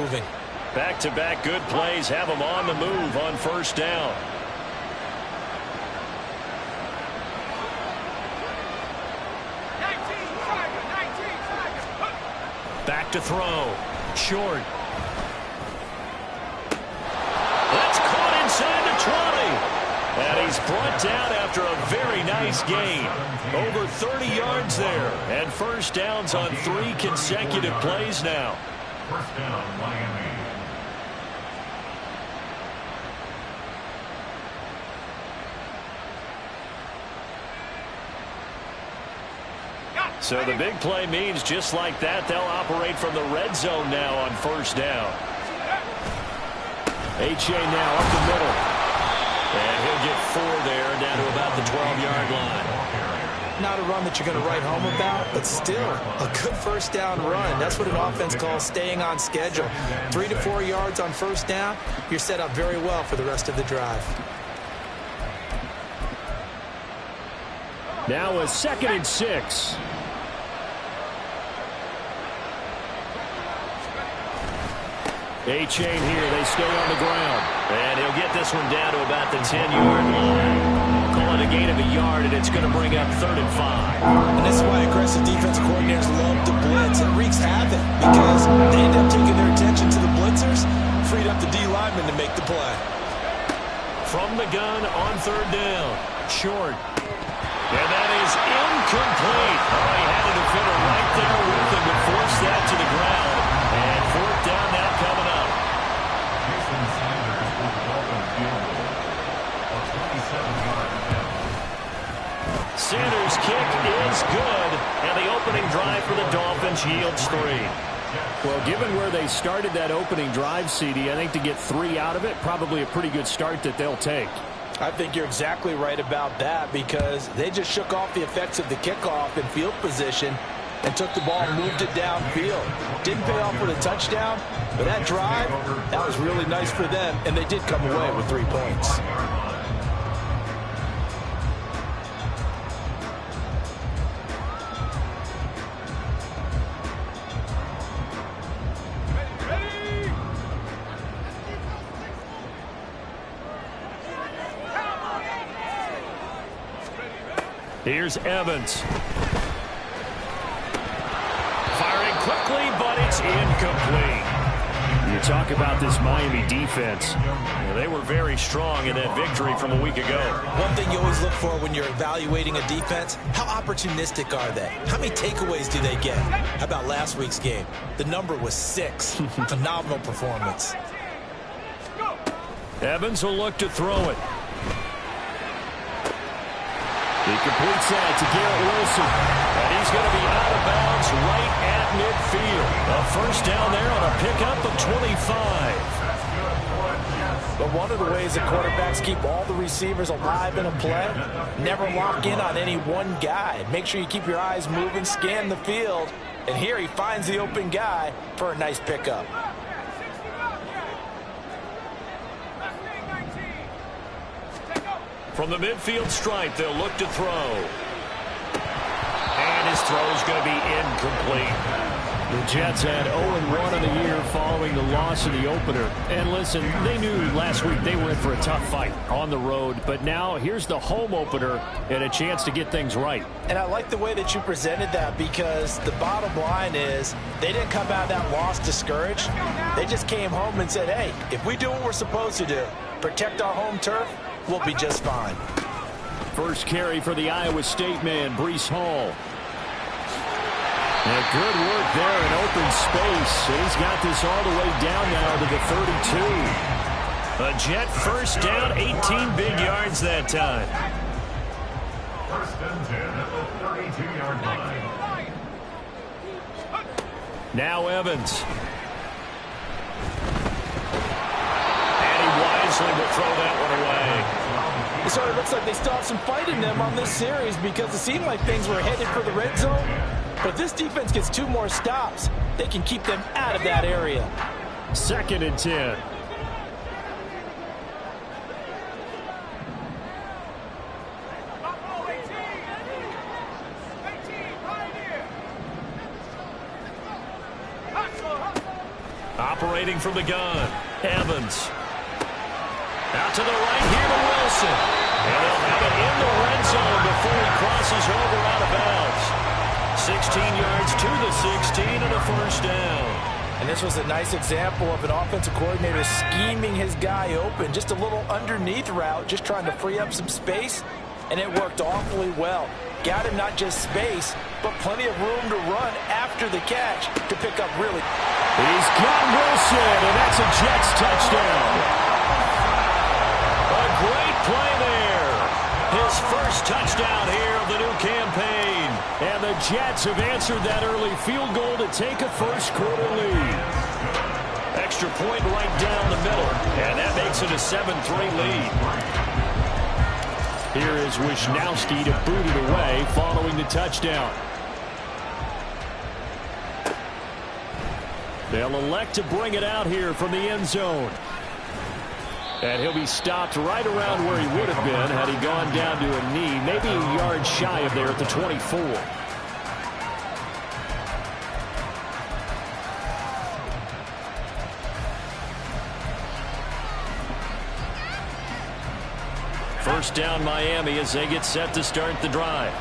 moving. Back-to-back good plays have them on the move on first down. Back to throw. Short. That's caught inside the 20. And he's brought down after a very nice gain. Over 30 yards there. And first downs on 3 consecutive plays now. First down, Miami. So the big play means just like that, they'll operate from the red zone now on first down. H.A. now up the middle. And he'll get 4 there, down to about the 12-yard line. Not a run that you're going to write home about, but still a good first down run. That's what an offense calls staying on schedule. 3 to 4 yards on first down, you're set up very well for the rest of the drive. Now a 2nd and 6. A-chain here. They stay on the ground. And he'll get this one down to about the 10-yard line. Call it a gain of a yard, and it's going to bring up 3rd and 5. And this is why aggressive defensive coordinators love to blitz. It wreaks havoc because they end up taking their attention to the blitzers, freed up the D lineman to make the play. From the gun on 3rd down. Short. And that is incomplete. Oh, he had a defender right there with him to force that to the ground. And 4th down now coming up. Jason Sanders with the Dolphins field goal. A 27-yard attempt. Sanders' kick is good. And the opening drive for the Dolphins yields 3. Well, given where they started that opening drive, CD, I think to get 3 out of it, probably a pretty good start that they'll take. I think you're exactly right about that because they just shook off the effects of the kickoff in field position and took the ball and moved it downfield. Didn't pay off with a touchdown, but that drive, that was really nice for them, and they did come away with 3 points. Here's Evans. Firing quickly, but it's incomplete. You talk about this Miami defense. Well, they were very strong in that victory from a week ago. One thing you always look for when you're evaluating a defense, how opportunistic are they? How many takeaways do they get? How about last week's game? The number was 6. Phenomenal performance. Evans will look to throw it. He completes that to Garrett Wilson. And he's going to be out of bounds right at midfield. A first down there on a pickup of 25. But one of the ways that quarterbacks keep all the receivers alive in a play, never lock in on any one guy. Make sure you keep your eyes moving, scan the field. And here he finds the open guy for a nice pickup. From the midfield stripe, they'll look to throw. And his throw's going to be incomplete. The Jets had 0-1 in the year following the loss in the opener. And listen, they knew last week they were in for a tough fight on the road. But now here's the home opener and a chance to get things right. And I like the way that you presented that because the bottom line is they didn't come out of that loss discouraged. They just came home and said, hey, if we do what we're supposed to do, protect our home turf, we'll be just fine. First carry for the Iowa State man, Breece Hall. And good work there in open space. And he's got this all the way down now to the 32. A Jet first down, 18 big yards that time. First and 10 at the 32-yard line. Now Evans. And he wisely will throw that one away. It sort of looks like they still have some fight in them on this series because it seemed like things were headed for the red zone. But if this defense gets 2 more stops, they can keep them out of that area. 2nd and 10. Rotating from the gun. Evans. Out to the right here to Wilson. And they'll have it in the red zone before he crosses over out of bounds. 16 yards to the 16 and a first down. And this was a nice example of an offensive coordinator scheming his guy open. Just a little underneath route, just trying to free up some space. And it worked awfully well. Got him not just space, but plenty of room to run after the catch to pick up really. He's got Wilson, and that's a Jets touchdown. A great play there. His first touchdown here of the new campaign. And the Jets have answered that early field goal to take a first-quarter lead. Extra point right down the middle, and that makes it a 7-3 lead. Here is Wisnowski to boot it away following the touchdown. They'll elect to bring it out here from the end zone. And he'll be stopped right around where he would have been had he gone down to a knee, maybe a yard shy of there at the 24. First down Miami as they get set to start the drive.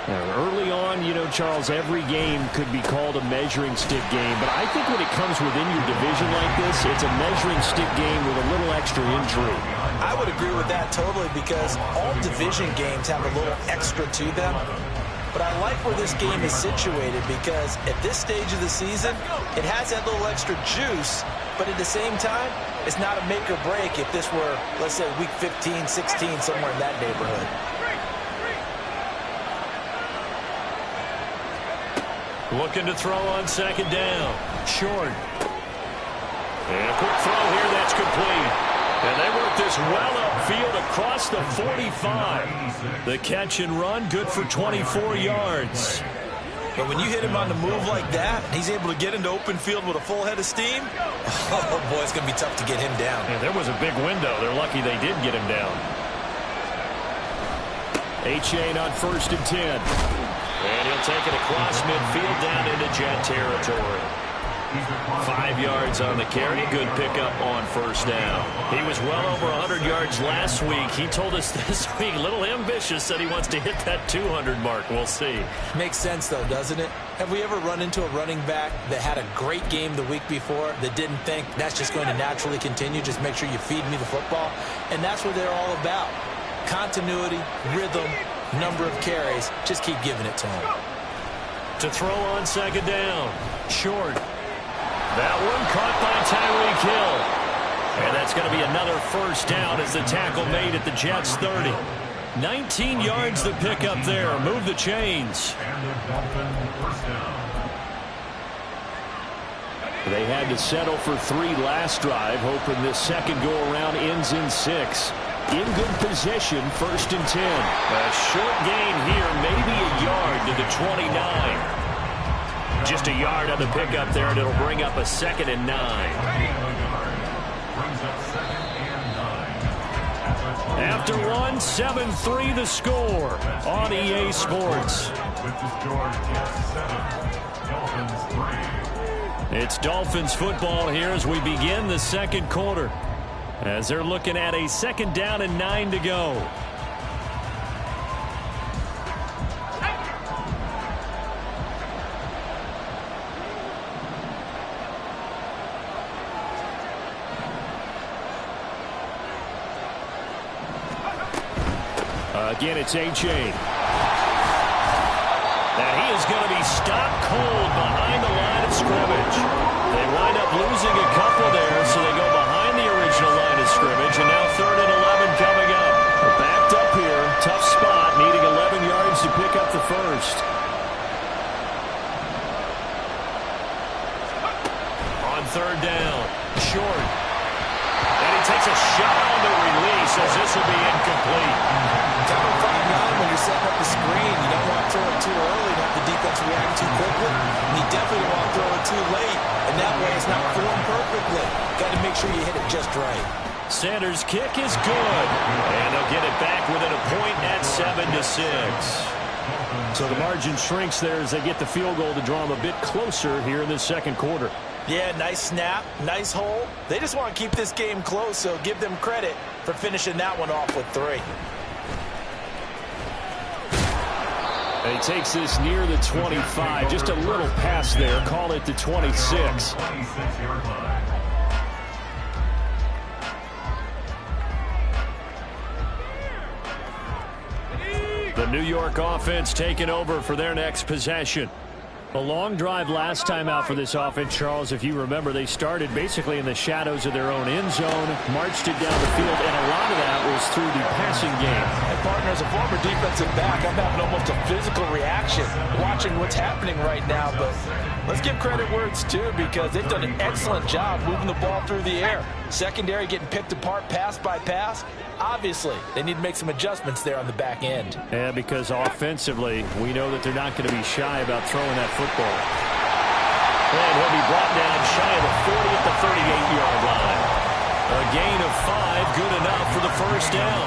Now, early on, you know, Charles, every game could be called a measuring stick game, but I think when it comes within your division like this, it's a measuring stick game with a little extra intrigue. I would agree with that totally because all division games have a little extra to them. But I like where this game is situated because at this stage of the season, it has that little extra juice, but at the same time, it's not a make or break if this were, let's say, week 15, 16, somewhere in that neighborhood. Looking to throw on second down. Short. And a quick throw here, that's complete. And they work this well upfield across the 45. The catch and run, good for 24 yards. But when you hit him on the move like that, he's able to get into open field with a full head of steam, oh boy, it's going to be tough to get him down. Yeah, there was a big window. They're lucky they did get him down. Achane on 1st and 10. And he'll take it across midfield down into Jet territory. 5 yards on the carry. Good pickup on first down. He was well over 100 yards last week. He told us this week, a little ambitious, said he wants to hit that 200 mark. We'll see. Makes sense, though, doesn't it? Have we ever run into a running back that had a great game the week before that didn't think that's just going to naturally continue? Just make sure you feed me the football. And that's what they're all about. Continuity, rhythm, number of carries. Just keep giving it to him. To throw on second down. Short. That one caught by Tyreek Hill. And that's going to be another first down as the tackle made at the Jets 30. 19 yards to pick up there. Move the chains. They had to settle for 3 last drive, hoping this second go-around ends in 6. In good position, 1st and 10. A short gain here, maybe a yard to the 29. Just a yard on the pickup there, and it'll bring up a 2nd and 9. After one, 7-3 the score on EA Sports. It's Dolphins football here as we begin the second quarter. As they're looking at a 2nd down and 9 to go. Again, it's Achane. And he is going to be stopped cold behind the line of scrimmage. They wind up losing a couple there, so they go behind the original line of scrimmage, and now 3rd and 11 coming up. We're backed up here. Tough spot, needing 11 yards to pick up the first. On 3rd down, short. And he takes a shot on the release as this will be incomplete. Cover 5-9 when you're setting up the screen. You don't want to throw it too early and have the defense react too quickly. And you definitely don't want to throw it too late. And that way it's not formed perfectly. Got to make sure you hit it just right. Sanders' kick is good. And they'll get it back within a point at 7-6. So the margin shrinks there as they get the field goal to draw them a bit closer here in the second quarter. Yeah, nice snap, nice hole. They just want to keep this game close, so give them credit for finishing that one off with 3. And he takes this near the 25. Just a little pass there. Call it the 26. 26-yard line. The New York offense taking over for their next possession. A long drive last time out for this offense, Charles. If you remember, they started basically in the shadows of their own end zone, marched it down the field, and a lot of that was through the passing game. And partner, as a former defensive back, I'm having almost a physical reaction watching what's happening right now. But let's give credit where it's due, because they've done an excellent job moving the ball through the air. Secondary getting picked apart pass by pass. Obviously, they need to make some adjustments there on the back end. Yeah, because offensively, we know that they're not going to be shy about throwing that football. And he'll be brought down shy of the 40 at the 38-yard line. A gain of 5, good enough for the first down.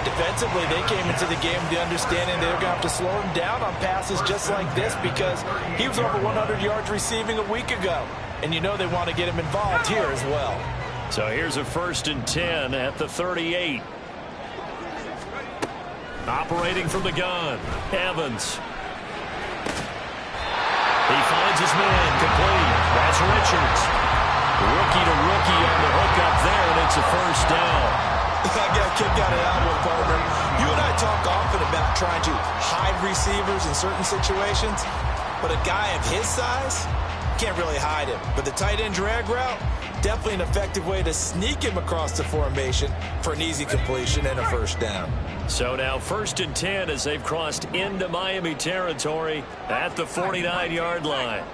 Defensively, they came into the game with the understanding they're going to have to slow him down on passes just like this, because he was over 100 yards receiving a week ago. And you know they want to get him involved here as well. So here's a 1st and 10 at the 38. Operating from the gun, Evans. He finds his man, complete. That's Richards. Rookie to rookie on the hook up there, and it's a first down. I got a kick out of that one, partner. You and I talk often about trying to hide receivers in certain situations, but a guy of his size can't really hide him. But the tight end drag route, definitely an effective way to sneak him across the formation for an easy completion and a first down. So now 1st and 10 as they've crossed into Miami territory at the 49-yard line.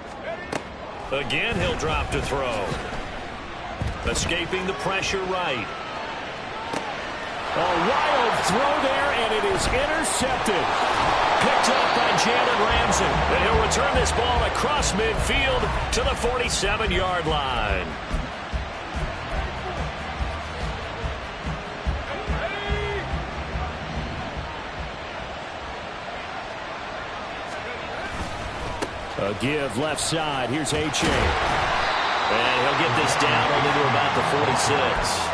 Again, he'll drop to throw. Escaping the pressure right. A wild throw there, and it is intercepted. Picked up by Jalen Ramsey. And he'll return this ball across midfield to the 47-yard line. A give left side. Here's H.A. And he'll get this down only to about the 46.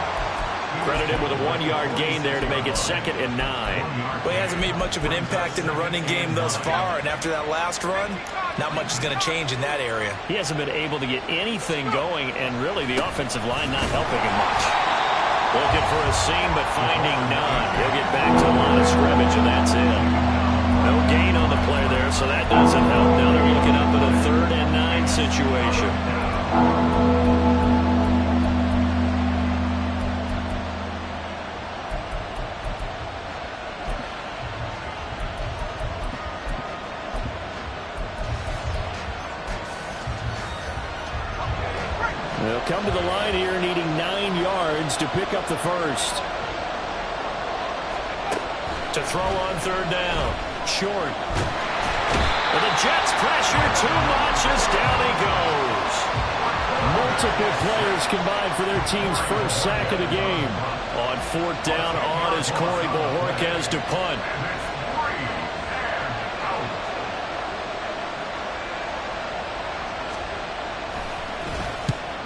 Credited with a 1-yard gain there to make it 2nd and 9. Well, he hasn't made much of an impact in the running game thus far, and after that last run, not much is going to change in that area. He hasn't been able to get anything going, and really the offensive line not helping him much. Looking for a seam, but finding none. He'll get back to the line of scrimmage, and that's it. No gain on the play there, so that doesn't help. Now they're looking up at a 3rd and 9 situation. They'll come to the line here needing 9 yards to pick up the first. To throw on 3rd down. Short. And the Jets pressure too much as down he goes. Multiple players combined for their team's first sack of the game. On 4th down on is Corey Bojorquez to punt.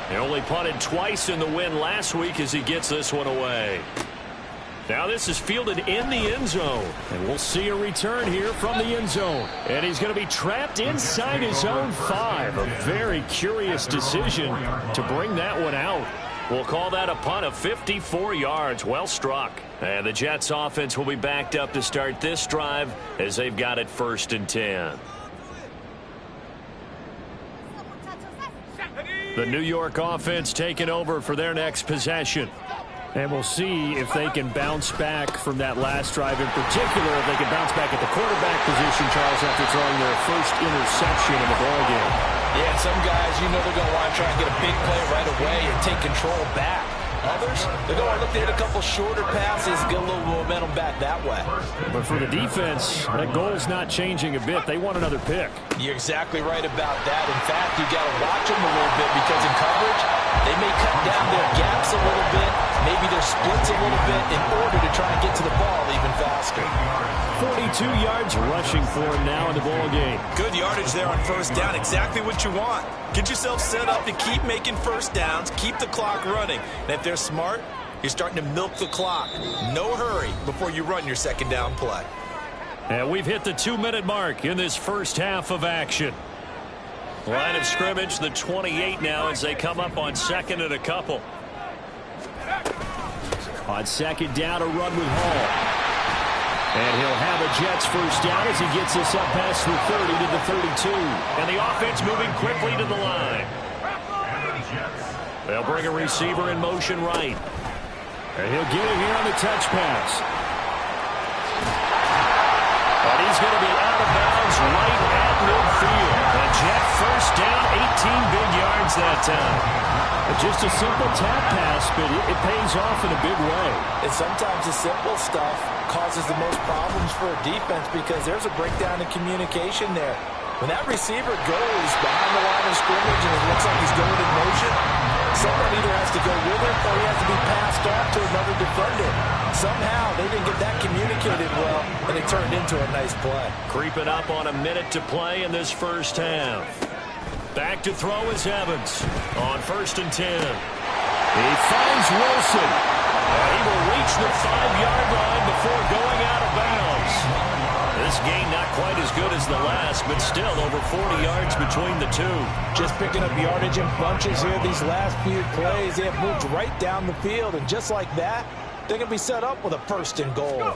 He only punted twice in the win last week as he gets this one away. Now this is fielded in the end zone. And we'll see a return here from the end zone. And he's going to be trapped inside his own 5. A very curious decision to bring that one out. We'll call that a punt of 54 yards. Well struck. And the Jets offense will be backed up to start this drive as they've got it 1st and 10. The New York offense taking over for their next possession. And we'll see if they can bounce back from that last drive, in particular, if they can bounce back at the quarterback position, Charles, after throwing their first interception in the ballgame. Yeah, some guys, you know they're going to want to try and get a big play right away and take control back. Others, they're going to look to hit a couple shorter passes, get a little momentum back that way. But for the defense, that goal's not changing a bit. They want another pick. You're exactly right about that. In fact, you got to watch them a little bit, because in coverage, they may cut down their gaps a little bit. maybe their splits a little bit in order to try and get to the ball even faster. 42 yards rushing for him now in the ball game. Good yardage there on first down. Exactly what you want. Get yourself set up to keep making first downs, keep the clock running. And if they're smart, you're starting to milk the clock. No hurry before you run your second down play. And we've hit the 2-minute mark in this first half of action. Line of scrimmage, the 28 now as they come up on second and a couple. On second down, a run with Hall. And he'll have a Jets first down as he gets us up past the 30 to the 32. And the offense moving quickly to the line. They'll bring a receiver in motion right. And he'll get it here on the touch pass. And he's going to be out of bounds right at midfield. A Jet first down, 18 big yards that time. Just a simple tap pass, but it pays off in a big way. And sometimes the simple stuff causes the most problems for a defense because there's a breakdown in communication there. When that receiver goes behind the line of scrimmage and it looks like he's going in motion, someone either has to go with it or he has to be passed off to another defender. Somehow they didn't get that communicated well, and it turned into a nice play. Creeping up on a minute to play in this first half. Back to throw is Evans on 1st and 10. He finds Wilson. He will reach the 5-yard line before going out of bounds. This gain not quite as good as the last, but still over 40 yards between the two. Just picking up yardage in bunches here these last few plays. They have moved right down the field, and just like that, they're going to be set up with a 1st and goal.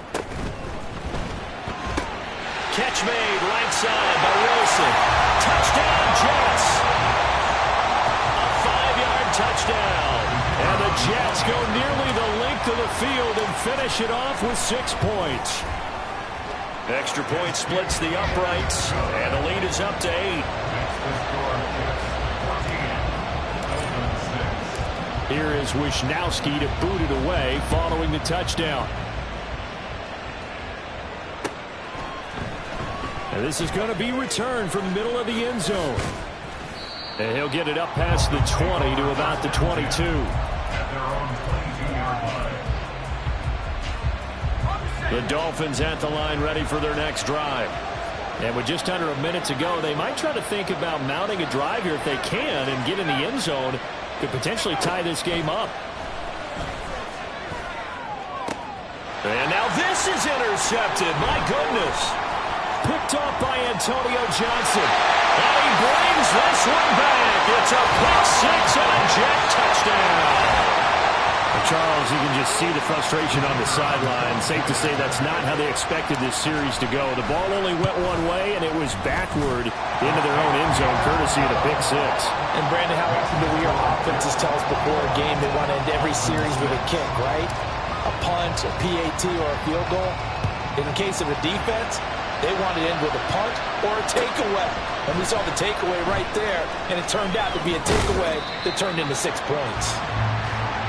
Catch made right side by Wilson. Touchdown, Jets. A 5-yard touchdown. And the Jets go nearly the length of the field and finish it off with 6 points. Extra point splits the uprights, and the lead is up to 8. Here is Wisnowski to boot it away following the touchdown. And this is going to be returned from the middle of the end zone. And he'll get it up past the 20 to about the 22. The Dolphins at the line ready for their next drive. And with just under a minute to go, they might try to think about mounting a drive here if they can and get in the end zone. Could potentially tie this game up. And now this is intercepted. My goodness. Picked off by Antonio Johnson. And he brings this one back. It's a pick 6 on a Jet touchdown. Charles, you can just see the frustration on the sideline. Safe to say that's not how they expected this series to go. The ball only went one way, and it was backward into their own end zone, courtesy of the pick 6. And, Brandon, how often do we hear offenses tell us before a game they want to end every series with a kick, right? A punt, a PAT, or a field goal. In the case of a defense, they want to end with a punt or a takeaway. And we saw the takeaway right there, and it turned out to be a takeaway that turned into 6 points.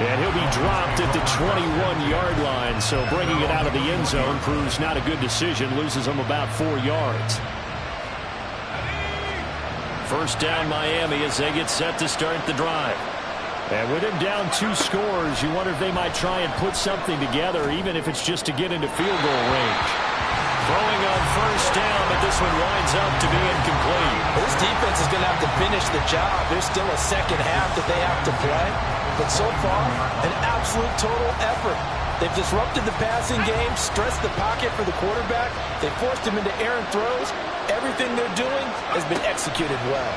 And he'll be dropped at the 21-yard line, so bringing it out of the end zone proves not a good decision, loses him about 4 yards. First down Miami as they get set to start the drive. And with him down 2 scores, you wonder if they might try and put something together, even if it's just to get into field goal range. Throwing on first down, but this one winds up to be incomplete. This defense is going to have to finish the job. There's still a second half that they have to play. But so far, an absolute total effort. They've disrupted the passing game, stressed the pocket for the quarterback. They forced him into errant throws. Everything they're doing has been executed well.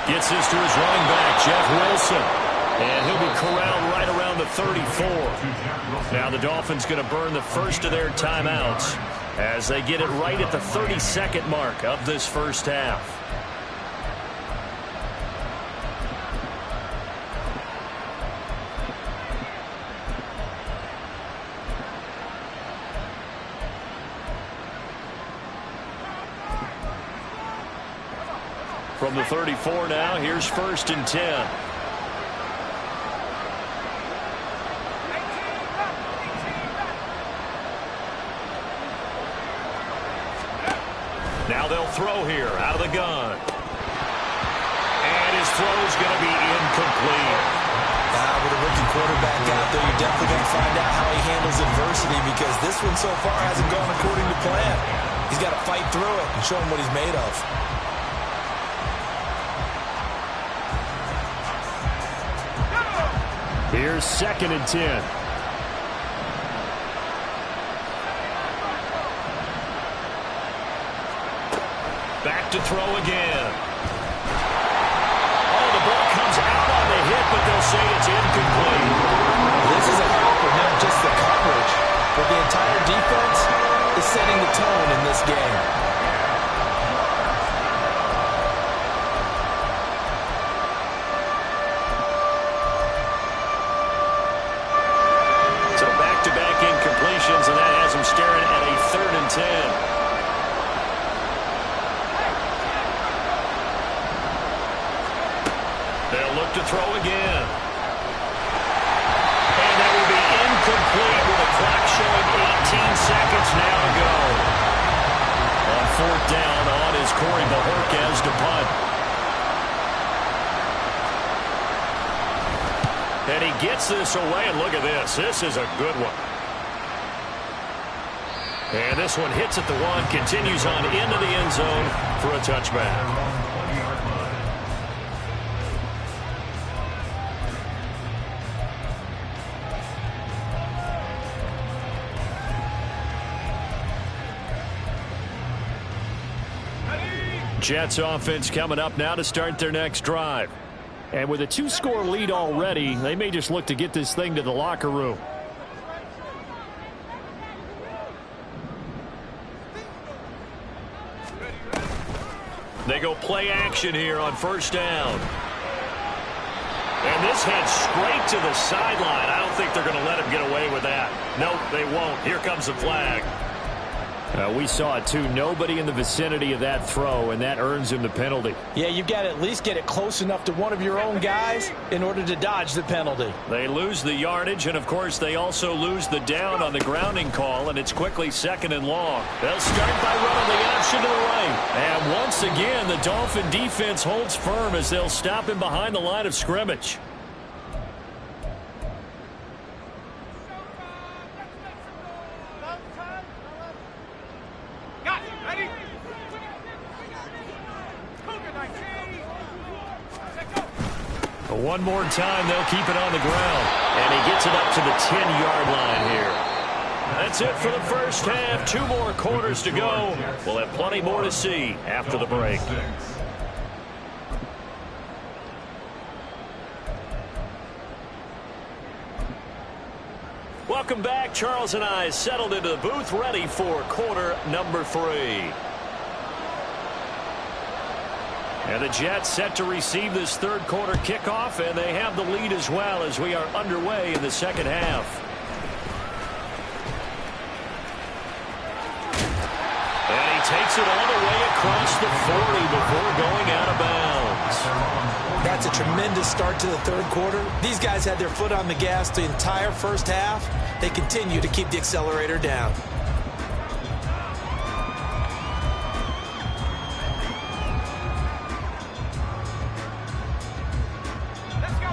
Gets this to his running back, Jeff Wilson. And he'll be corralled right around the 34. Now the Dolphins going to burn the first of their timeouts as they get it right at the 32nd mark of this first half. From the 34 now, here's 1st and 10. Now they'll throw here out of the gun. And his throw is going to be incomplete. definitely going to find out how he handles adversity, because this one so far hasn't gone according to plan. He's got to fight through it and show him what he's made of. Here's 2nd and 10. Back to throw again. Oh, the ball comes out on the hit, but they'll say it's incomplete. This is a half for not just the coverage, but the entire defense is setting the tone in this game. So back-to-back incompletions, and that has him staring at a 3rd and 10. They'll look to throw again. And that will be incomplete with the clock showing 18 seconds now to go. On 4th down, on is Corey Bojorquez to punt. And he gets this away, and look at this. This is a good one. And this one hits at the 1, continues on into the end zone for a touchback. Jets offense coming up now to start their next drive. And with a 2-score lead already, they may just look to get this thing to the locker room. They go play action here on 1st down. And this heads straight to the sideline. I don't think they're going to let him get away with that. Nope, they won't. Here comes the flag. We saw it, too. Nobody in the vicinity of that throw, and that earns him the penalty. Yeah, you've got to at least get it close enough to one of your own guys in order to dodge the penalty. They lose the yardage, and, of course, they also lose the down on the grounding call, and it's quickly 2nd and long. They'll start by running the option to the right. And once again, the Dolphin defense holds firm as they'll stop him behind the line of scrimmage. One more time, they'll keep it on the ground. And he gets it up to the 10-yard line here. That's it for the first half. 2 more quarters to go. We'll have plenty more to see after the break. Welcome back. Charles and I settled into the booth, ready for quarter number 3. And the Jets set to receive this 3rd quarter kickoff, and they have the lead as well as we are underway in the 2nd half. And he takes it all the way across the 40 before going out of bounds. That's a tremendous start to the 3rd quarter. These guys had their foot on the gas the entire 1st half. They continue to keep the accelerator down.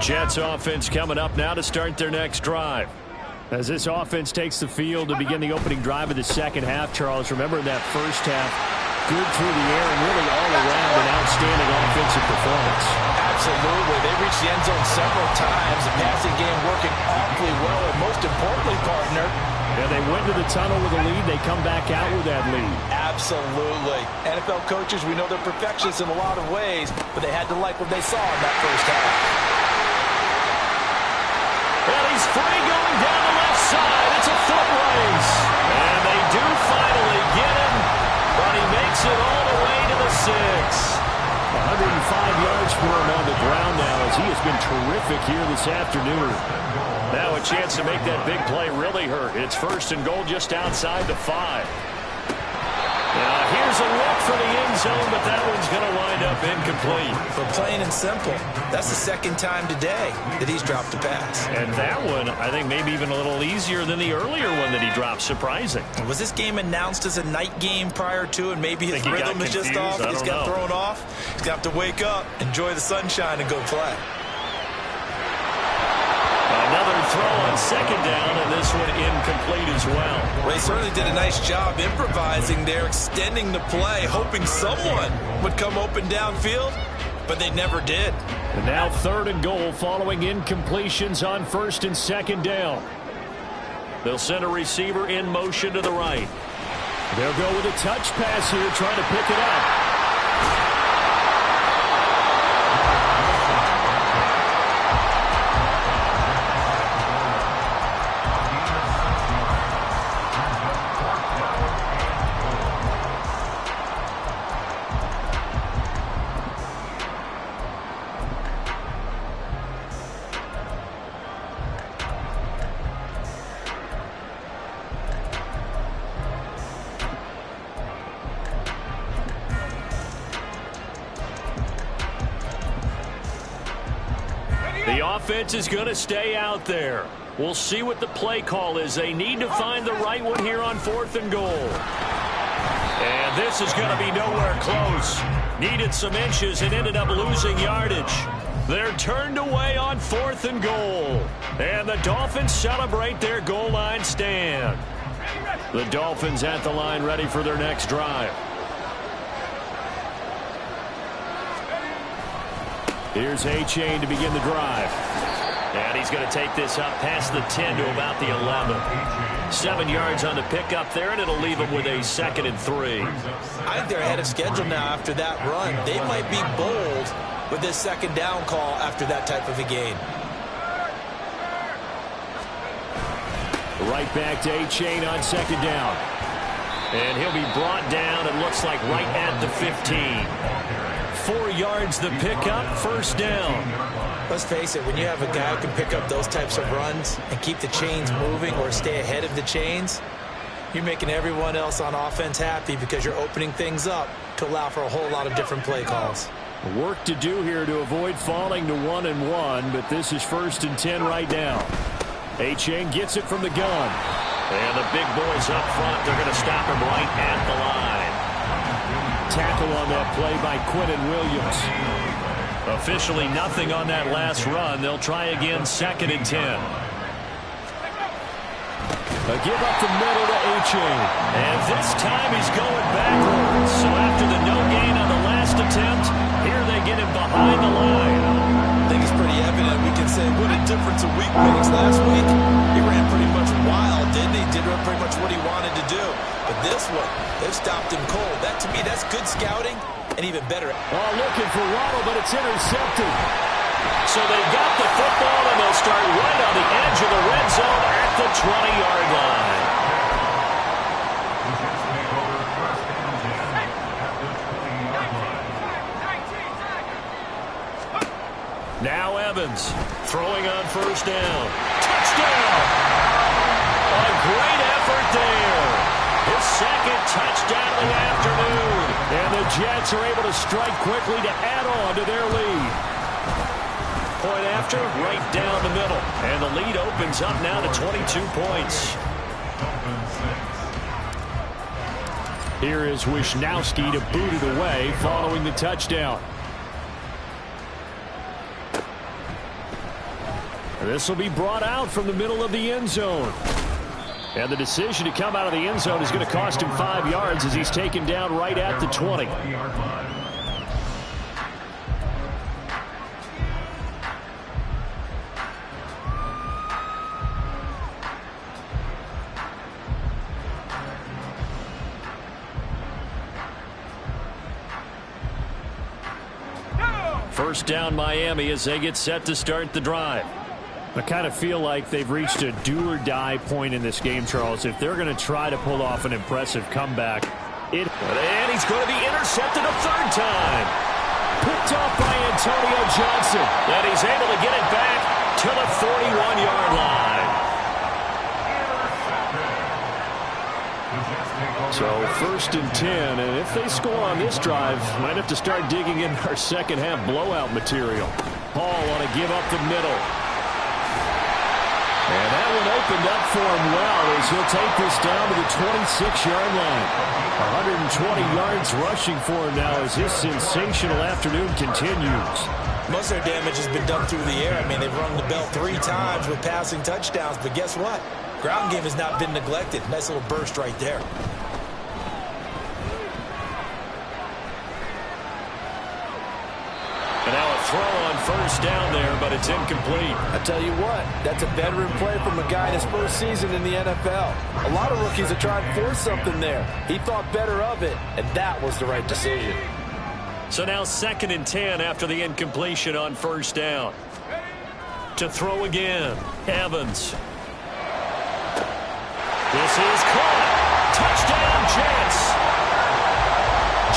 Jets offense coming up now to start their next drive. As this offense takes the field to begin the opening drive of the 2nd half, Charles, remember in that 1st half, good through the air and really all around an outstanding offensive performance. Absolutely. They reached the end zone several times. The passing game working awfully well, and most importantly, partner, and they went to the tunnel with a lead. They come back out with that lead. Absolutely. NFL coaches, we know they're perfectionists in a lot of ways, but they had to like what they saw in that 1st half. And he's free going down the left side. It's a foot race. And they do finally get him, but he makes it all the way to the 6. 105 yards for him on the ground now as he has been terrific here this afternoon. Now a chance to make that big play really hurt. It's 1st and goal just outside the 5. Now here's a look for the end zone, but that one's going to wind up incomplete. But plain and simple, that's the 2nd time today that he's dropped a pass. And that one, I think, maybe even a little easier than the earlier one that he dropped. Surprising. Was this game announced as a night game prior to, and maybe his rhythm is just off? He's got thrown off. He's got to wake up, enjoy the sunshine, and go play. Another throw on second down, and this one incomplete as well. Well, he certainly did a nice job improvising there, extending the play, hoping someone would come open downfield, but they never did. And now 3rd and goal following incompletions on 1st and 2nd down. They'll send a receiver in motion to the right. They'll go with a touch pass here, trying to pick it up. The offense is going to stay out there. We'll see what the play call is. They need to find the right one here on 4th and goal. And this is going to be nowhere close. Needed some inches and ended up losing yardage. They're turned away on 4th and goal. And the Dolphins celebrate their goal line stand. The Dolphins at the line ready for their next drive. Here's Achane to begin the drive. And he's going to take this up past the 10 to about the 11. 7 yards on the pickup there, and it'll leave him with a 2nd and 3. I think they're ahead of schedule now after that run. They might be bold with this 2nd down call after that type of a gain. Right back to Achane on 2nd down. And he'll be brought down, it looks like, right at the 15. 4 yards the pickup, 1st down. Let's face it, when you have a guy who can pick up those types of runs and keep the chains moving or stay ahead of the chains, you're making everyone else on offense happy because you're opening things up to allow for a whole lot of different play calls. Work to do here to avoid falling to 1-and-1, but this is 1st and 10 right now. Achane gets it from the gun. And the big boys up front, they're going to stop him right at the line. Tackle on that play by Quinton Williams. Officially nothing on that last run. They'll try again, 2nd and 10. A give up the middle to Achane. And this time he's going backwards. So after the no gain on the last attempt, here they get him behind the line. I think it's pretty evident. We can say what a difference a week makes. Last week, he ran pretty much wild, didn't he? Did pretty much what he wanted to do. But this one, they've stopped him cold. That, to me, that's good scouting and even better. Oh, looking for Waddle, but it's intercepted. So they've got the football, and they'll start right on the edge of the red zone at the 20-yard line. Now Evans throwing on 1st down. Touchdown! A great effort there. His 2nd touchdown of the afternoon. And the Jets are able to strike quickly to add on to their lead. Point after, right down the middle. And the lead opens up now to 22 points. Here is Wisnowski to boot it away following the touchdown. This will be brought out from the middle of the end zone. And the decision to come out of the end zone is going to cost him 5 yards as he's taken down right at the 20. First down Miami as they get set to start the drive. I kind of feel like they've reached a do-or-die point in this game, Charles. If they're going to try to pull off an impressive comeback, and he's going to be intercepted a 3rd time. Picked off by Antonio Johnson. And he's able to get it back to the 41-yard line. So 1st and 10, and if they score on this drive, might have to start digging in our second-half blowout material. Hall on a give up the middle. And that one opened up for him well as he'll take this down to the 26-yard line. 120 yards rushing for him now as his sensational afternoon continues. Most of their damage has been done through the air. I mean, they've rung the bell 3 times with passing touchdowns, but guess what? Ground game has not been neglected. Nice little burst right there. And now a throw on first down there, but it's incomplete. I tell you what, that's a veteran play from a guy in his first season in the NFL. A lot of rookies are trying to force something there. He thought better of it, and that was the right decision. So now 2nd and 10 after the incompletion on first down. To throw again, Evans. This is caught. Touchdown, Jets.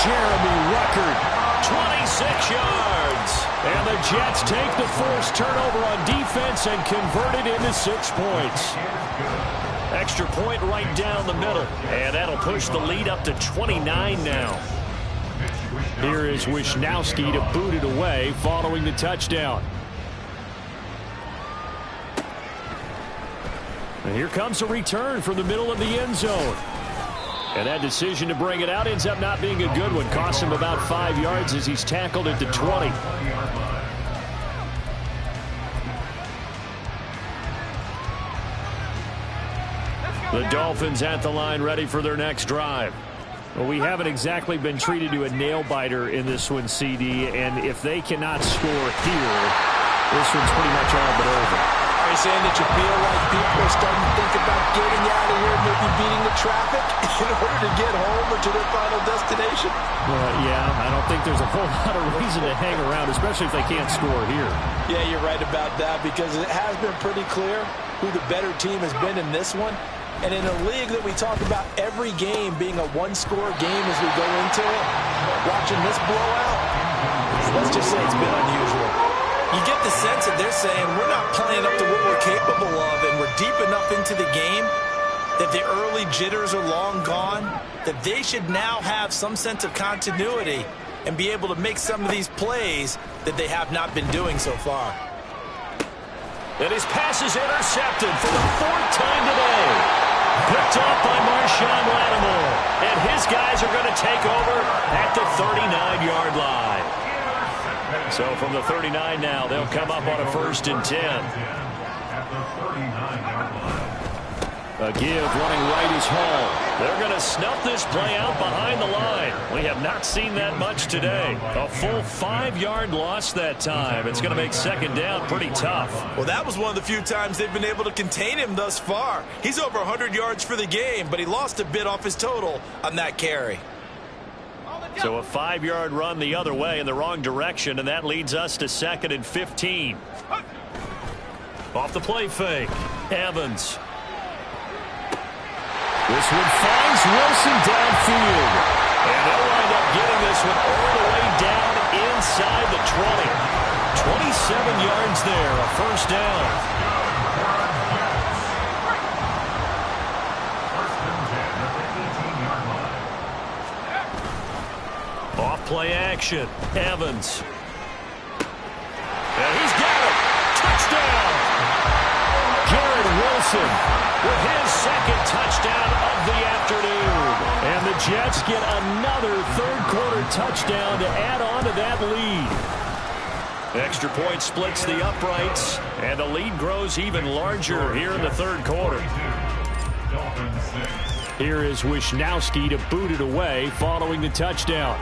Jeremy Ruckert, 26 yards. And the Jets take the forced turnover on defense and convert it into 6 points. Extra point right down the middle. And that'll push the lead up to 29 now. Here is Wisnowski to boot it away following the touchdown. And here comes a return from the middle of the end zone. And that decision to bring it out ends up not being a good one. Costs him about 5 yards as he's tackled at the 20. The Dolphins at the line ready for their next drive. Well, we haven't exactly been treated to a nail-biter in this one, CD, and if they cannot score here, this one's pretty much all but over. Are you saying that you feel like people are starting to think about getting out of here, maybe beating the traffic in order to get home or to their final destination? Yeah, I don't think there's a whole lot of reason to hang around, especially if they can't score here. Yeah, you're right about that because it has been pretty clear who the better team has been in this one. And in a league that we talk about every game being a one-score game as we go into it, watching this blowout, let's just say it's been unusual. You get the sense that they're saying we're not playing up to what we're capable of, and we're deep enough into the game that the early jitters are long gone, that they should now have some sense of continuity and be able to make some of these plays that they have not been doing so far. And his pass is intercepted for the 4th time today. Picked off by Marshawn Lattimore. And his guys are going to take over at the 39-yard line. So from the 39 now, they'll come up on a 1st and 10. At the 39-yard line. A give running right is Hall. They're going to snuff this play out behind the line. We have not seen that much today. A full 5-yard loss that time. It's going to make 2nd down pretty tough. Well, that was one of the few times they've been able to contain him thus far. He's over 100 yards for the game, but he lost a bit off his total on that carry. So a 5-yard run the other way in the wrong direction, and that leads us to 2nd and 15. Off the play fake, Evans. This one finds Wilson downfield. And they'll wind up getting this one all the way down inside the 20. 27 yards there, a 1st down. Off play action, Evans. And he's got it. Touchdown. Garrett Wilson with his 2nd touchdown of the afternoon. And the Jets get another 3rd-quarter touchdown to add on to that lead. Extra point splits the uprights, and the lead grows even larger here in the 3rd quarter. Here is Wisnowski to boot it away following the touchdown.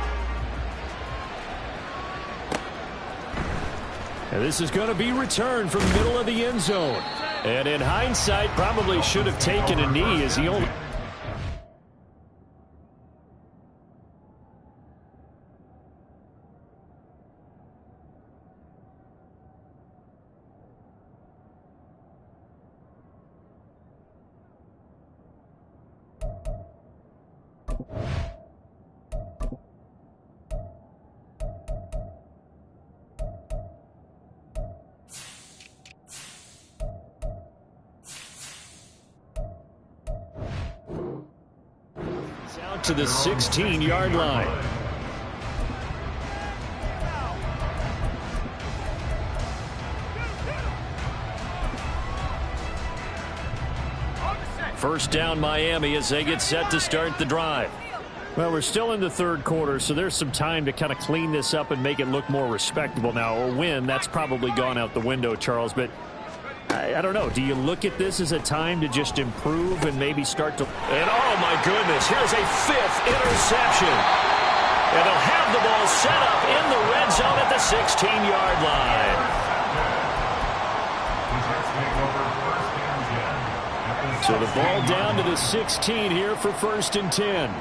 And this is going to be returned from the middle of the end zone. And in hindsight, probably should have taken a knee as he only... out to the 16-yard line. First down Miami as they get set to start the drive. Well, we're still in the third quarter, so there's some time to kind of clean this up and make it look more respectable. Now, a win, that's probably gone out the window, Charles, but I don't know. Do you look at this as a time to just improve and maybe start to... And oh my goodness, here's a 5th interception. And they'll have the ball set up in the red zone at the 16-yard line. So the ball down to the 16 here for 1st and 10.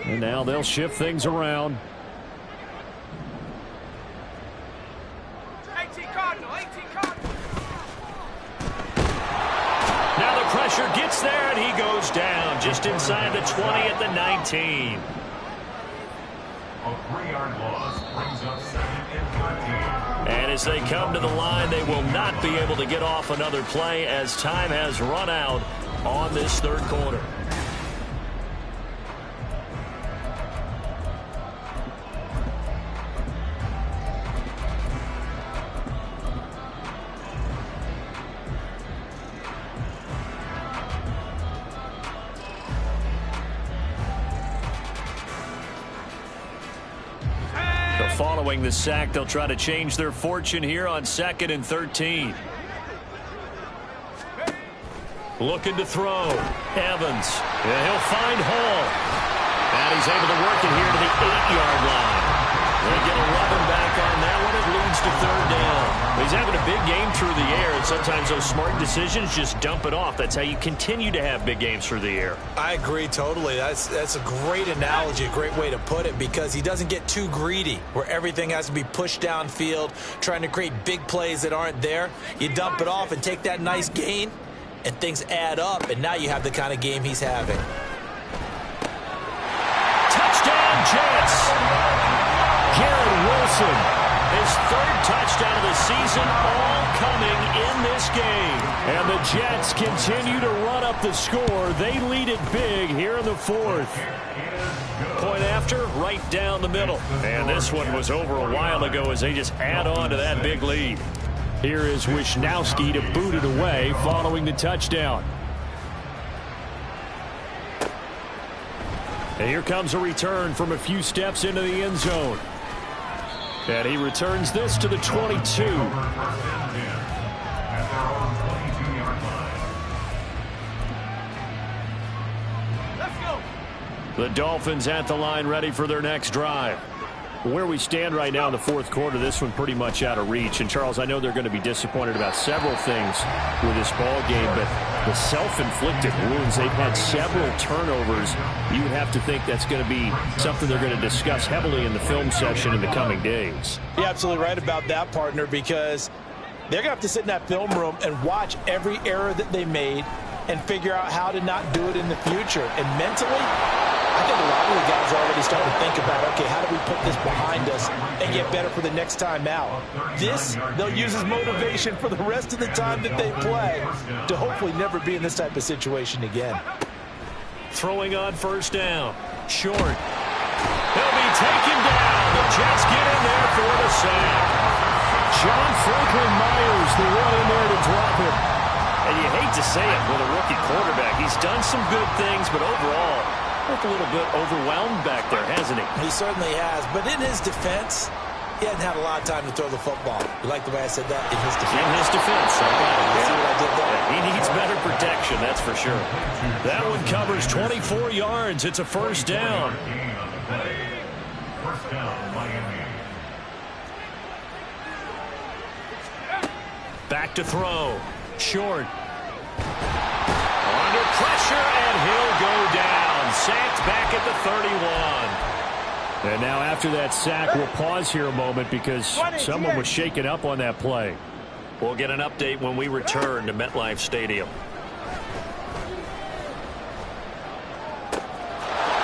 And now they'll shift things around. 18 Cardinal, 18 Cardinal. Now the pressure gets there, and he goes down just inside the 20 at the 19. A 3-yard loss brings up 2nd and 13. And as they come to the line, they will not be able to get off another play as time has run out on this third quarter. Following the sack, they'll try to change their fortune here on 2nd and 13. Looking to throw. Evans. And he'll find Hall. And he's able to work it here to the 8-yard line. They get 11 back on that one. It leads to 3rd down. He's having a big game through the air, and sometimes those smart decisions just dump it off. That's how you continue to have big games through the air. I agree totally. That's a great analogy, a great way to put it, because he doesn't get too greedy where everything has to be pushed downfield, trying to create big plays that aren't there. You dump it off and take that nice gain, and things add up, and now you have the kind of game he's having. Touchdown, Jets! Garrett Wilson. His 3rd touchdown of the season, all coming in this game. And the Jets continue to run up the score. They lead it big here in the 4th. Point after, right down the middle. And this one was over a while ago as they just add on to that big lead. Here is Wisnowski to boot it away following the touchdown. And here comes a return from a few steps into the end zone. And he returns this to the 22. The Dolphins at the line ready for their next drive. Where we stand right now in the 4th quarter, this one pretty much out of reach. And, Charles, I know they're going to be disappointed about several things with this ball game, but the self-inflicted wounds, they've had several turnovers. You have to think that's going to be something they're going to discuss heavily in the film session in the coming days. You're absolutely right about that, partner, because they're going to have to sit in that film room and watch every error that they made and figure out how to not do it in the future. And mentally, I think a lot of the guys are already starting to think about, okay, how do we put this behind us and get better for the next time out? This, they'll use as motivation for the rest of the time that they play to hopefully never be in this type of situation again. Throwing on 1st down. Short. He'll be taken down. The Jets get in there for the sack. John Franklin Myers, the one in there to drop him. And you hate to say it with a rookie quarterback. He's done some good things, but overall, looked a little bit overwhelmed back there, hasn't he? He certainly has, but in his defense, he hasn't had a lot of time to throw the football. You like the way I said that? In his defense. In his defense. You see what I did there? Yeah, he needs better protection, that's for sure. That one covers 24 yards. It's a 1st down. First down, Miami. Back to throw. Short. Under pressure, and he'll go down. Sacked back at the 31. And now after that sack, we'll pause here a moment because someone was shaken up on that play. We'll get an update when we return to MetLife Stadium.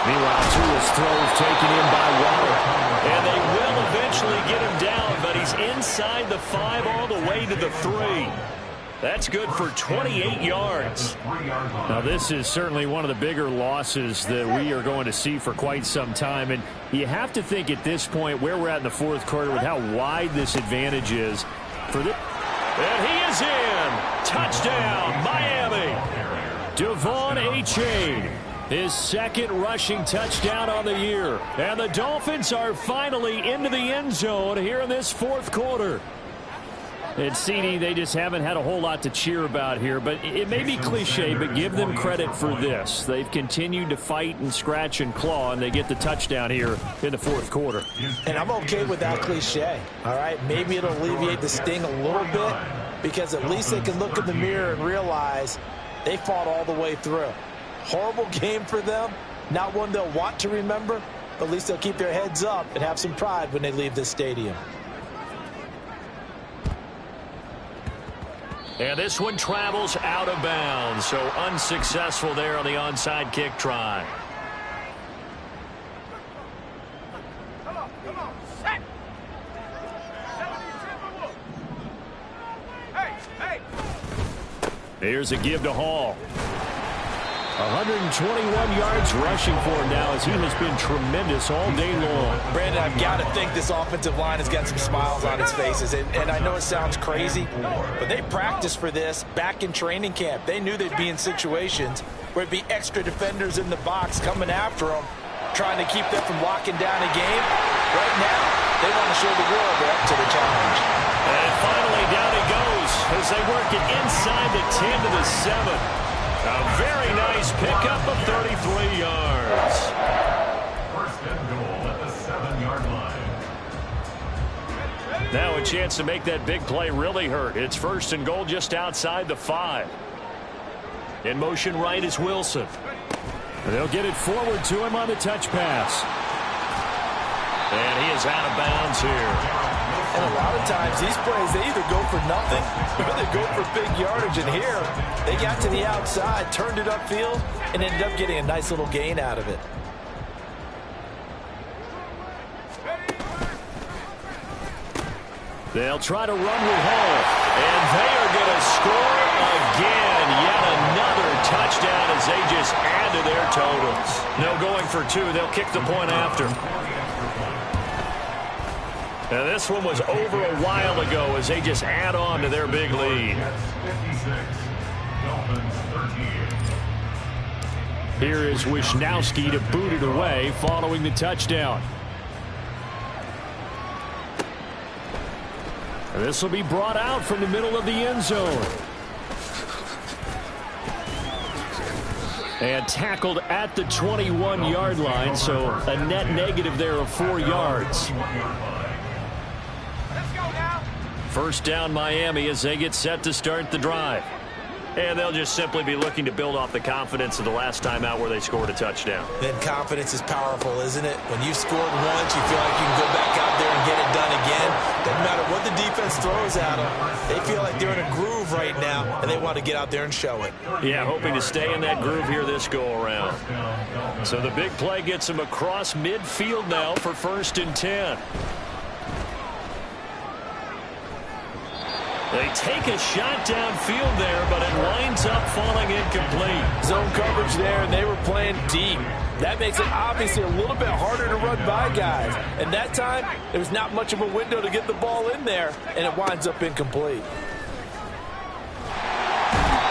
Meanwhile, Tua's throws taken in by Waddle. And they will eventually get him down, but he's inside the 5 all the way to the 3. That's good for 28 yards. Now, this is certainly one of the bigger losses that we are going to see for quite some time. And you have to think at this point where we're at in the fourth quarter with how wide this advantage is for this. And he is in. Touchdown, Miami. Devon Achane, his second rushing touchdown on the year. And the Dolphins are finally into the end zone here in this fourth quarter. And CD, they just haven't had a whole lot to cheer about here. But it may be cliche, but give them credit for this. They've continued to fight and scratch and claw, and they get the touchdown here in the fourth quarter. And I'm okay with that cliche, all right? Maybe it'll alleviate the sting a little bit because at least they can look in the mirror and realize they fought all the way through. Horrible game for them. Not one they'll want to remember, but at least they'll keep their heads up and have some pride when they leave this stadium. And this one travels out of bounds, so unsuccessful there on the onside kick try. Come on, set. Hey. Here's a give to Hall. 121 yards rushing for him now as he has been tremendous all day long. Brandon, I've got to think this offensive line has got some smiles on its faces. And I know it sounds crazy, but they practiced for this back in training camp. They knew they'd be in situations where there'd be extra defenders in the box coming after them, trying to keep them from locking down a game. Right now, they want to show the world they're up to the challenge. And finally, down he goes as they work it inside the 10 to the 7. A very nice pickup of 33 yards. First and goal at the 7-yard line. Now a chance to make that big play really hurt. It's first and goal just outside the 5. In motion right is Wilson. They'll get it forward to him on the touch pass. And he is out of bounds here. And a lot of times these plays, they either go for nothing or they go for big yardage. And here, they got to the outside, turned it upfield, and ended up getting a nice little gain out of it. They'll try to run with Hall. And they are going to score again. Yet another touchdown as they just add to their totals. No going for 2. They'll kick the point after. And this one was over a while ago as they just add on to their big lead. 56, Dolphins 38. Here is Wisnowski to boot it away following the touchdown. This will be brought out from the middle of the end zone. And tackled at the 21-yard line, so a net negative there of 4 yards. First down Miami as they get set to start the drive. And they'll just simply be looking to build off the confidence of the last time out where they scored a touchdown. Then confidence is powerful, isn't it? When you've scored once, you feel like you can go back out there and get it done again. Doesn't matter what the defense throws at them. They feel like they're in a groove right now, and they want to get out there and show it. Yeah, hoping to stay in that groove here this go-around. So the big play gets them across midfield now for first and 10. They take a shot downfield there, but it winds up falling incomplete. Zone coverage there, and they were playing deep. That makes it obviously a little bit harder to run by guys. And that time, there was not much of a window to get the ball in there, and it winds up incomplete.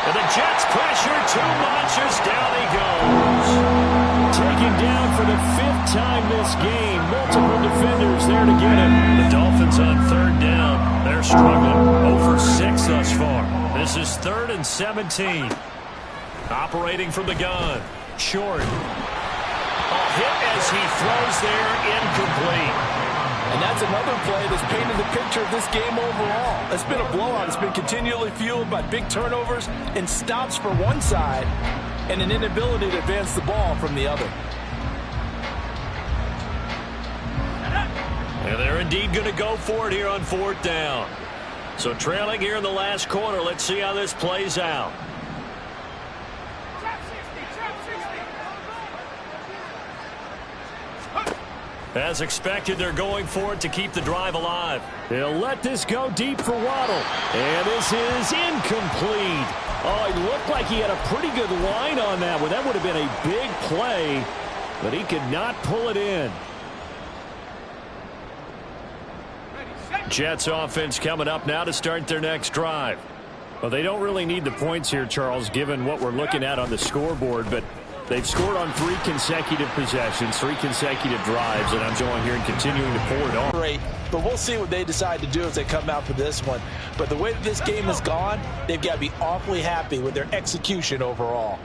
And the Jets pressure too much as down he goes. Taken down for the 5th time this game. Multiple defenders there to get him. The Dolphins on third down. They're struggling. 0 for 6 thus far. This is 3rd and 17. Operating from the gun. Short. A hit as he throws there, incomplete. And that's another play that's painted the picture of this game overall. It's been a blowout. It's been continually fueled by big turnovers and stops for one side and an inability to advance the ball from the other. And they're indeed going to go for it here on 4th down. So trailing here in the last quarter. Let's see how this plays out. As expected, they're going for it to keep the drive alive. They'll let this go deep for Waddle. And this is incomplete. Oh, it looked like he had a pretty good line on that one. That would have been a big play, but he could not pull it in. Jets offense coming up now to start their next drive. Well, they don't really need the points here, Charles, given what we're looking at on the scoreboard, but they've scored on 3 consecutive possessions, 3 consecutive drives, and I'm going here and continuing to pour it on. Great, but we'll see what they decide to do as they come out for this one. But the way that this game has gone, they've got to be awfully happy with their execution overall.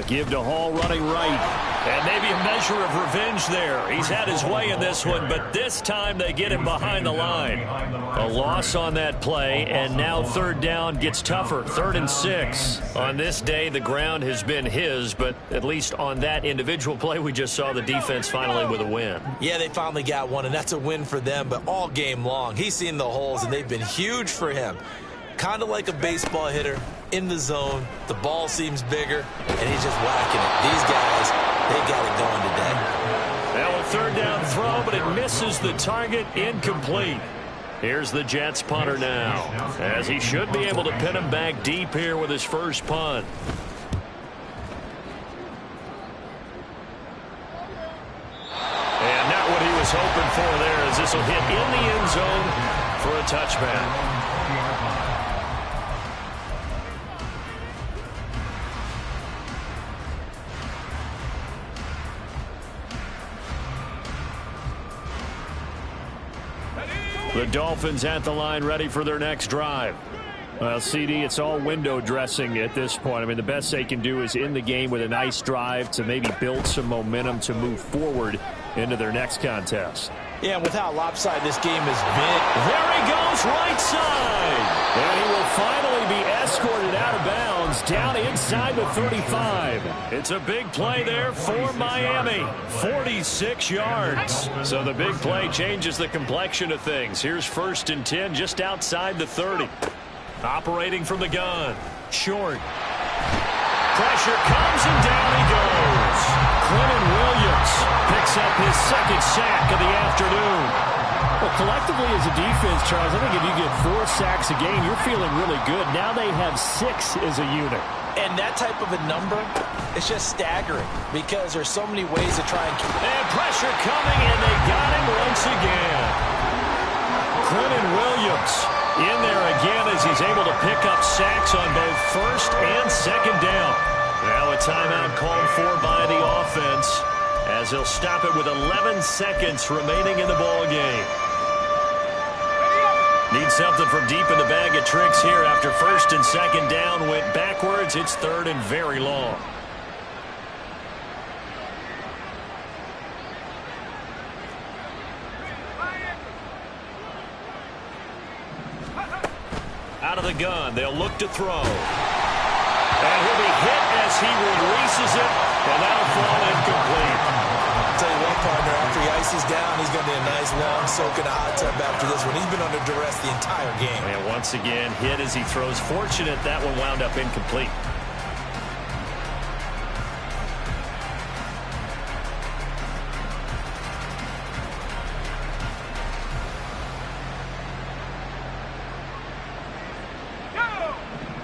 Give to Hall running right. And maybe a measure of revenge there. He's had his way in this one, but this time they get him behind the line. A loss on that play, and now third down gets tougher. 3rd and 6. On this day, the ground has been his, but at least on that individual play, we just saw the defense finally with a win. Yeah, they finally got one, and that's a win for them, but all game long, he's seen the holes, and they've been huge for him. Kind of like a baseball hitter in the zone. The ball seems bigger, and he's just whacking it. These guys, they got it going today. Now a 3rd down throw, but it misses the target. Incomplete. Here's the Jets punter now, as he should be able to pin him back deep here with his first punt. And not what he was hoping for there, as this will hit in the end zone for a touchback. The Dolphins at the line, ready for their next drive. Well, CD, it's all window dressing at this point. I mean, the best they can do is in the game with a nice drive to maybe build some momentum to move forward into their next contest. Yeah, and with how lopsided this game has been. There he goes, right side. And he will finally be escorted out of bounds down inside the 35. It's a big play there for Miami. 46 yards. So the big play changes the complexion of things. Here's 1st and 10 just outside the 30. Operating from the gun. Short. Pressure comes and down he goes. Quinnen Williams picks up his 2nd sack of the afternoon. Well, collectively as a defense, Charles, I think if you get 4 sacks a game, you're feeling really good. Now they have 6 as a unit. And that type of a number, it's just staggering because there's so many ways to try and keep. And pressure coming, and they got him once again. Quinnen Williams in there again as he's able to pick up sacks on both 1st and 2nd down. Now a timeout called for by the offense as they'll stop it with 11 seconds remaining in the ball game. Need something from deep in the bag of tricks here after 1st and 2nd down went backwards. It's 3rd and very long. Out of the gun, they'll look to throw. And he'll be hit as he releases it, and that'll fall incomplete. I'll tell you what, partner, after he ices down, he's going to be a nice long soak in a hot tub after this one. He's been under duress the entire game. And once again, hit as he throws. Fortunate that one wound up incomplete.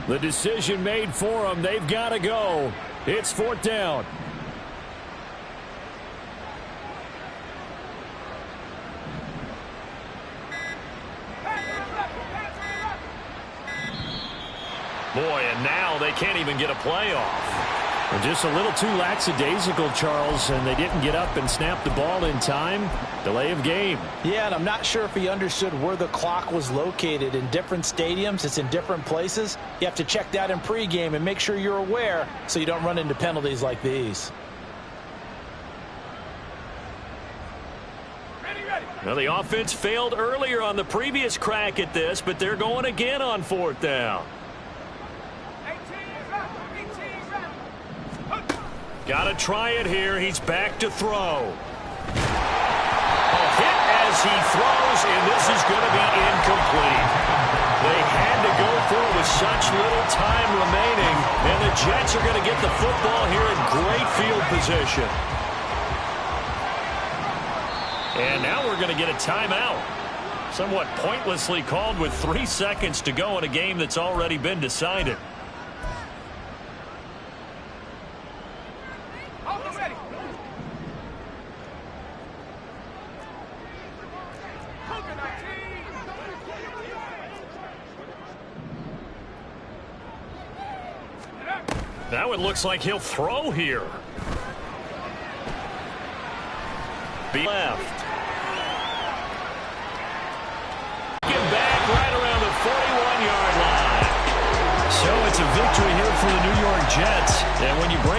The decision made for them. They've got to go. It's 4th down. Boy, and now they can't even get a play off. And just a little too lackadaisical, Charles, and they didn't get up and snap the ball in time. Delay of game. Yeah, and I'm not sure if he understood where the clock was located. In different stadiums, it's in different places. You have to check that in pregame and make sure you're aware so you don't run into penalties like these. Well, the offense failed earlier on the previous crack at this, but they're going again on 4th down. Got to try it here. He's back to throw. A hit as he throws, and this is going to be incomplete. They had to go for it with such little time remaining, and the Jets are going to get the football here in great field position. And now we're going to get a timeout. Somewhat pointlessly called with 3 seconds to go in a game that's already been decided. Ready. Now it looks like he'll throw here. Be left. Get back right around the 41-yard line. So it's a victory here for the New York Jets. And when you break